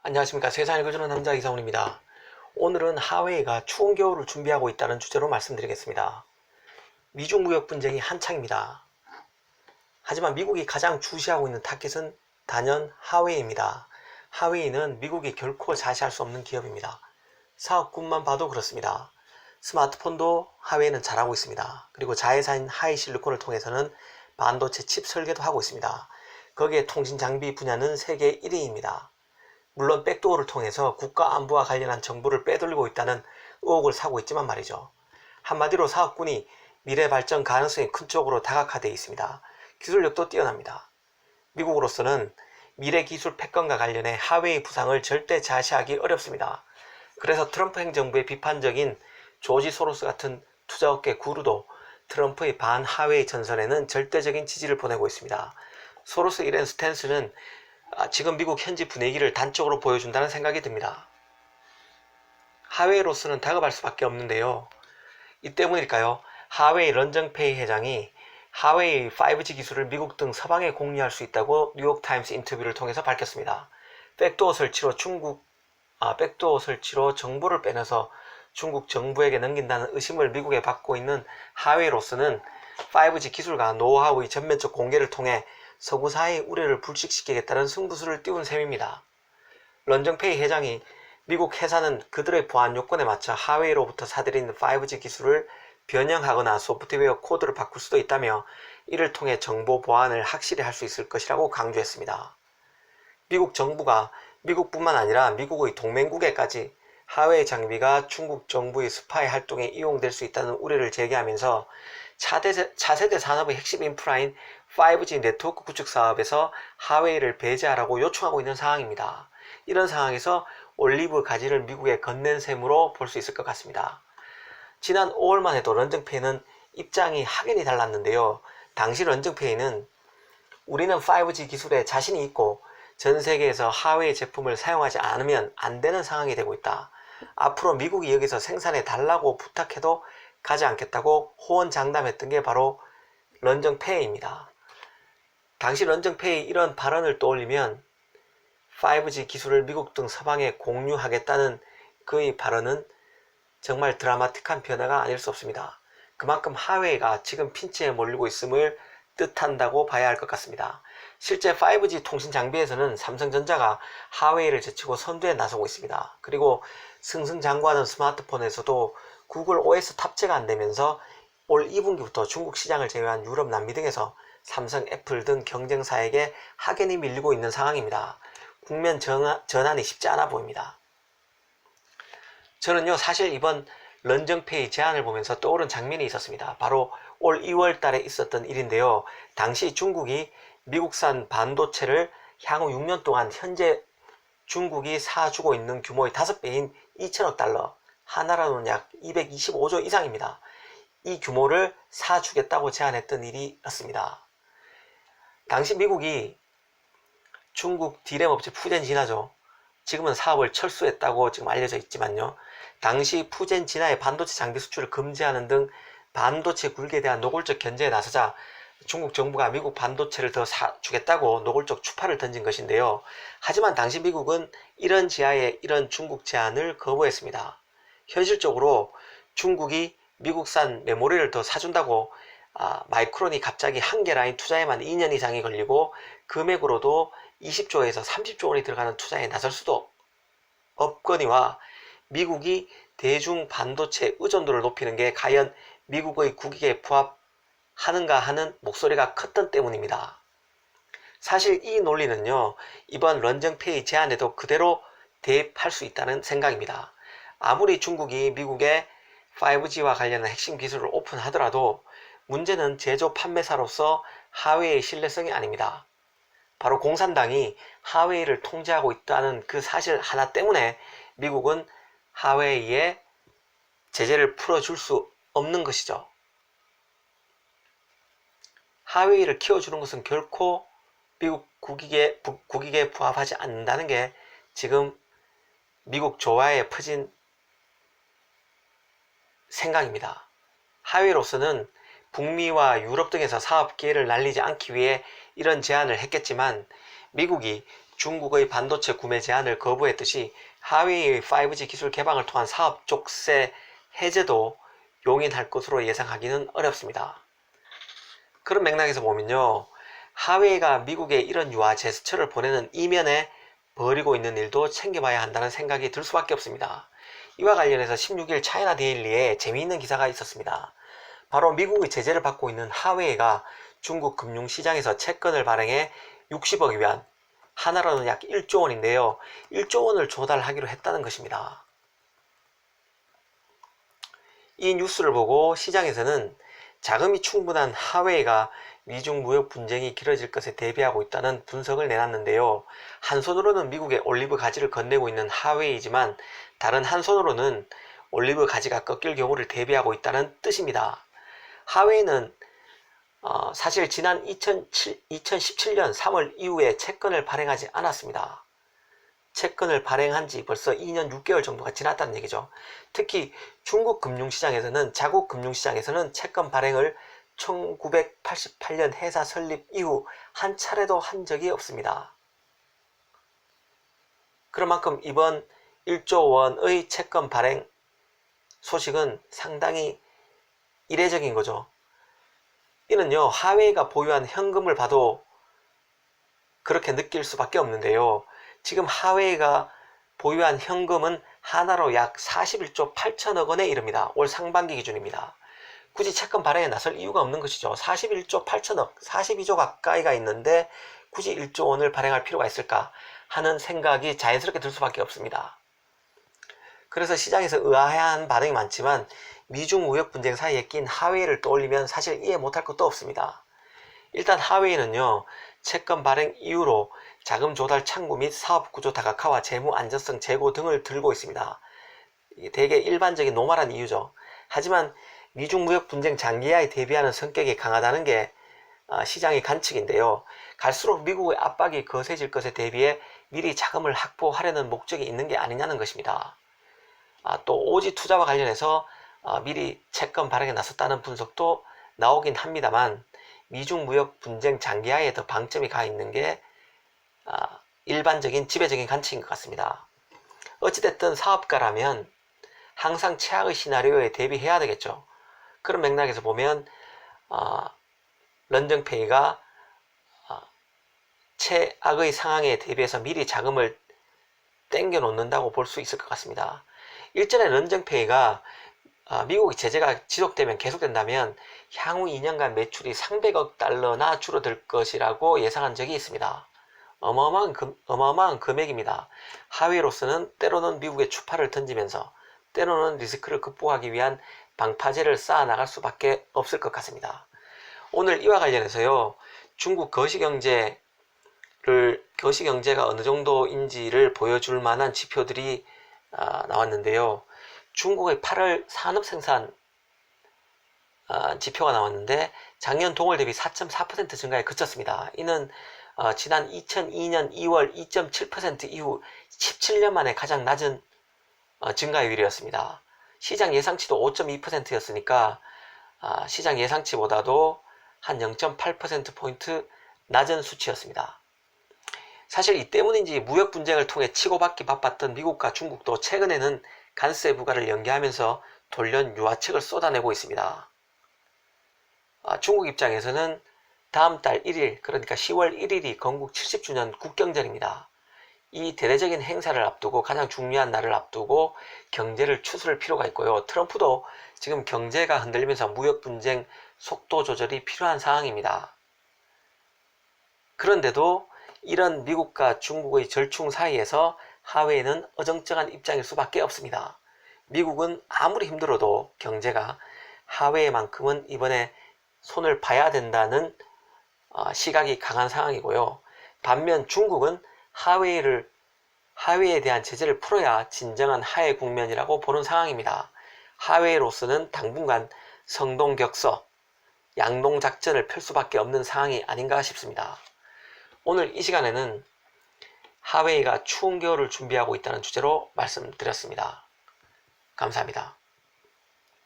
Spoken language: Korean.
안녕하십니까. 세상을 읽어주는 남자 이상훈입니다. 오늘은 하웨이가 추운 겨울을 준비하고 있다는 주제로 말씀드리겠습니다. 미중 무역 분쟁이 한창입니다. 하지만 미국이 가장 주시하고 있는 타깃은 단연 하웨이입니다. 하웨이는 미국이 결코 자시할 수 없는 기업입니다. 사업군만 봐도 그렇습니다. 스마트폰도 하웨이는 잘하고 있습니다. 그리고 자회사인 하이실리콘을 통해서는 반도체 칩 설계도 하고 있습니다. 거기에 통신 장비 분야는 세계 1위입니다. 물론 백도어를 통해서 국가 안보와 관련한 정보를 빼돌리고 있다는 의혹을 사고 있지만 말이죠. 한마디로 사업군이 미래 발전 가능성이 큰 쪽으로 다각화되어 있습니다. 기술력도 뛰어납니다. 미국으로서는 미래 기술 패권과 관련해 하웨이 부상을 절대 자시하기 어렵습니다. 그래서 트럼프 행정부의 비판적인 조지 소로스 같은 투자업계 구루도 트럼프의 반 하웨이 전선에는 절대적인 지지를 보내고 있습니다. 소로스 이런 스탠스는 지금 미국 현지 분위기를 단적으로 보여준다는 생각이 듭니다. 하웨이로서는 다급할 수밖에 없는데요. 이 때문일까요? 하웨이 런정페이 회장이 하웨이 5G 기술을 미국 등 서방에 공유할 수 있다고 뉴욕타임스 인터뷰를 통해서 밝혔습니다. 백도어 설치로 정보를 빼내서 중국 정부에게 넘긴다는 의심을 미국에 받고 있는 하웨이로서는 5G 기술과 노하우의 전면적 공개를 통해 서구사회의 우려를 불식시키겠다는 승부수를 띄운 셈입니다. 런정페이 회장이 미국 회사는 그들의 보안 요건에 맞춰 하웨이로부터 사들인 5G 기술을 변형하거나 소프트웨어 코드를 바꿀 수도 있다며 이를 통해 정보 보안을 확실히 할 수 있을 것이라고 강조했습니다. 미국 정부가 미국뿐만 아니라 미국의 동맹국에까지 하웨이 장비가 중국 정부의 스파이 활동에 이용될 수 있다는 우려를 제기하면서 차세대 산업의 핵심 인프라인 5G 네트워크 구축 사업에서 하웨이를 배제하라고 요청하고 있는 상황입니다. 이런 상황에서 올리브 가지를 미국에 건넨 셈으로 볼 수 있을 것 같습니다. 지난 5월만 해도 런정페이는 입장이 확연히 달랐는데요. 당시 런정페이는 우리는 5G 기술에 자신이 있고 전 세계에서 하웨이 제품을 사용하지 않으면 안 되는 상황이 되고 있다. 앞으로 미국이 여기서 생산해 달라고 부탁해도 가지 않겠다고 호언장담했던 게 바로 런정페이입니다. 당시 런정페이 이런 발언을 떠올리면 5G 기술을 미국 등 서방에 공유하겠다는 그의 발언은 정말 드라마틱한 변화가 아닐 수 없습니다. 그만큼 하웨이가 지금 핀치에 몰리고 있음을 뜻한다고 봐야 할 것 같습니다. 실제 5G 통신 장비에서는 삼성전자가 하웨이를 제치고 선두에 나서고 있습니다. 그리고 승승장구하는 스마트폰에서도 구글 OS 탑재가 안되면서 올 2분기부터 중국 시장을 제외한 유럽, 남미 등에서 삼성, 애플 등 경쟁사에게 확연히 밀리고 있는 상황입니다. 국면 전환이 쉽지 않아 보입니다. 저는요, 사실 이번 런정페이 제안을 보면서 떠오른 장면이 있었습니다. 바로 올 2월 달에 있었던 일인데요. 당시 중국이 미국산 반도체를 향후 6년 동안 현재 중국이 사주고 있는 규모의 5배인 2천억 달러, 하나로는 약 225조 이상입니다. 이 규모를 사주겠다고 제안했던 일이었습니다. 당시 미국이 중국 디램 업체 푸젠진화죠. 지금은 사업을 철수했다고 지금 알려져 있지만요. 당시 푸젠진화의 반도체 장비 수출을 금지하는 등 반도체 굴기에 대한 노골적 견제에 나서자 중국 정부가 미국 반도체를 더 사주겠다고 노골적 추파를 던진 것인데요. 하지만 당시 미국은 이런 중국 제안을 거부했습니다. 현실적으로 중국이 미국산 메모리를 더 사준다고 마이크론이 갑자기 한 개 라인 투자에만 2년 이상이 걸리고 금액으로도 20조에서 30조 원이 들어가는 투자에 나설 수도 없거니와 미국이 대중 반도체 의존도를 높이는 게 과연 미국의 국익에 부합하는가 하는 목소리가 컸던 때문입니다. 사실 이 논리는요, 이번 런정페이 제안에도 그대로 대입할 수 있다는 생각입니다. 아무리 중국이 미국에 5G와 관련한 핵심 기술을 오픈하더라도 문제는 제조 판매사로서 하웨이의 신뢰성이 아닙니다. 바로 공산당이 하웨이를 통제하고 있다는 그 사실 하나 때문에 미국은 하웨이에 제재를 풀어줄 수 없는 것이죠. 하웨이를 키워주는 것은 결코 미국 국익에 부합하지 않는다는 게 지금 미국 조화에 퍼진 생각입니다. 하웨이로서는 북미와 유럽 등에서 사업 기회를 날리지 않기 위해 이런 제안을 했겠지만 미국이 중국의 반도체 구매 제한을 거부했듯이 하웨이의 5G 기술 개방을 통한 사업 족쇄 해제도 용인할 것으로 예상하기는 어렵습니다. 그런 맥락에서 보면요, 하웨이가 미국에 이런 유화 제스처를 보내는 이면에 벌이고 있는 일도 챙겨봐야 한다는 생각이 들 수밖에 없습니다. 이와 관련해서 16일 차이나 데일리에 재미있는 기사가 있었습니다. 바로 미국의 제재를 받고 있는 하웨이가 중국 금융시장에서 채권을 발행해 60억 위안, 하나로는 약 1조 원인데요. 1조 원을 조달하기로 했다는 것입니다. 이 뉴스를 보고 시장에서는 자금이 충분한 하웨이가 미중 무역 분쟁이 길어질 것에 대비하고 있다는 분석을 내놨는데요. 한 손으로는 미국의 올리브 가지를 건네고 있는 하웨이지만 다른 한 손으로는 올리브 가지가 꺾일 경우를 대비하고 있다는 뜻입니다. 하웨이는 사실 지난 2017년 3월 이후에 채권을 발행하지 않았습니다. 채권을 발행한 지 벌써 2년 6개월 정도가 지났다는 얘기죠. 특히 중국 금융시장에서는, 자국 금융시장에서는 채권 발행을 1988년 회사 설립 이후 한 차례도 한 적이 없습니다. 그런 만큼 이번 1조 원의 채권 발행 소식은 상당히 이례적인 거죠. 이는요, 하웨이가 보유한 현금을 봐도 그렇게 느낄 수밖에 없는데요. 지금 하웨이가 보유한 현금은 하나로 약 41조 8천억 원에 이릅니다. 올 상반기 기준입니다. 굳이 채권 발행에 나설 이유가 없는 것이죠. 41조 8천억, 42조 가까이가 있는데 굳이 1조 원을 발행할 필요가 있을까 하는 생각이 자연스럽게 들 수밖에 없습니다. 그래서 시장에서 의아해하는 반응이 많지만 미중 무역 분쟁 사이에 낀 하웨이를 떠올리면 사실 이해 못할 것도 없습니다. 일단 하웨이는요, 채권 발행 이후로 자금 조달 창구 및 사업 구조 다각화와 재무 안전성 제고 등을 들고 있습니다. 되게 일반적인 노멀한 이유죠. 하지만 미중 무역 분쟁 장기화에 대비하는 성격이 강하다는 게 시장의 관측인데요. 갈수록 미국의 압박이 거세질 것에 대비해 미리 자금을 확보하려는 목적이 있는 게 아니냐는 것입니다. 또 오지 투자와 관련해서 미리 채권 발행에 나섰다는 분석도 나오긴 합니다만 미중 무역 분쟁 장기화에 더 방점이 가 있는 게 일반적인 지배적인 관측인 것 같습니다. 어찌됐든 사업가라면 항상 최악의 시나리오에 대비해야 되겠죠. 그런 맥락에서 보면 런정페이가 최악의 상황에 대비해서 미리 자금을 땡겨 놓는다고 볼 수 있을 것 같습니다. 일전에 런정페이가 미국의 제재가 지속되면 계속된다면 향후 2년간 매출이 300억 달러나 줄어들 것이라고 예상한 적이 있습니다. 어마어마한 금액입니다. 하웨이로서는 때로는 미국에 추파를 던지면서 때로는 리스크를 극복하기 위한 방파제를 쌓아 나갈 수밖에 없을 것 같습니다. 오늘 이와 관련해서요, 중국 거시경제가 어느 정도인지를 보여줄 만한 지표들이 나왔는데요. 중국의 8월 산업생산 지표가 나왔는데 작년 동월 대비 4.4% 증가에 그쳤습니다. 이는 지난 2002년 2월 2.7% 이후 17년 만에 가장 낮은 증가율이었습니다. 시장 예상치도 5.2%였으니까 시장 예상치보다도 한 0.8%포인트 낮은 수치였습니다. 사실 이 때문인지 무역 분쟁을 통해 치고받기 바빴던 미국과 중국도 최근에는 관세 부과를 연기하면서 돌연 유화책을 쏟아내고 있습니다. 중국 입장에서는 다음 달 1일, 그러니까 10월 1일이 건국 70주년 국경절입니다. 이 대대적인 행사를 앞두고, 가장 중요한 날을 앞두고 경제를 추스를 필요가 있고요. 트럼프도 지금 경제가 흔들리면서 무역 분쟁 속도 조절이 필요한 상황입니다. 그런데도 이런 미국과 중국의 절충 사이에서 하웨이는 어정쩡한 입장일 수밖에 없습니다. 미국은 아무리 힘들어도 경제가 하웨이만큼은 이번에 손을 봐야 된다는 시각이 강한 상황이고요. 반면 중국은 하웨이에 대한 제재를 풀어야 진정한 하해 국면이라고 보는 상황입니다. 하웨이로서는 당분간 성동격서, 양동작전을 펼 수밖에 없는 상황이 아닌가 싶습니다. 오늘 이 시간에는 하웨이가 추운 겨울을 준비하고 있다는 주제로 말씀드렸습니다. 감사합니다.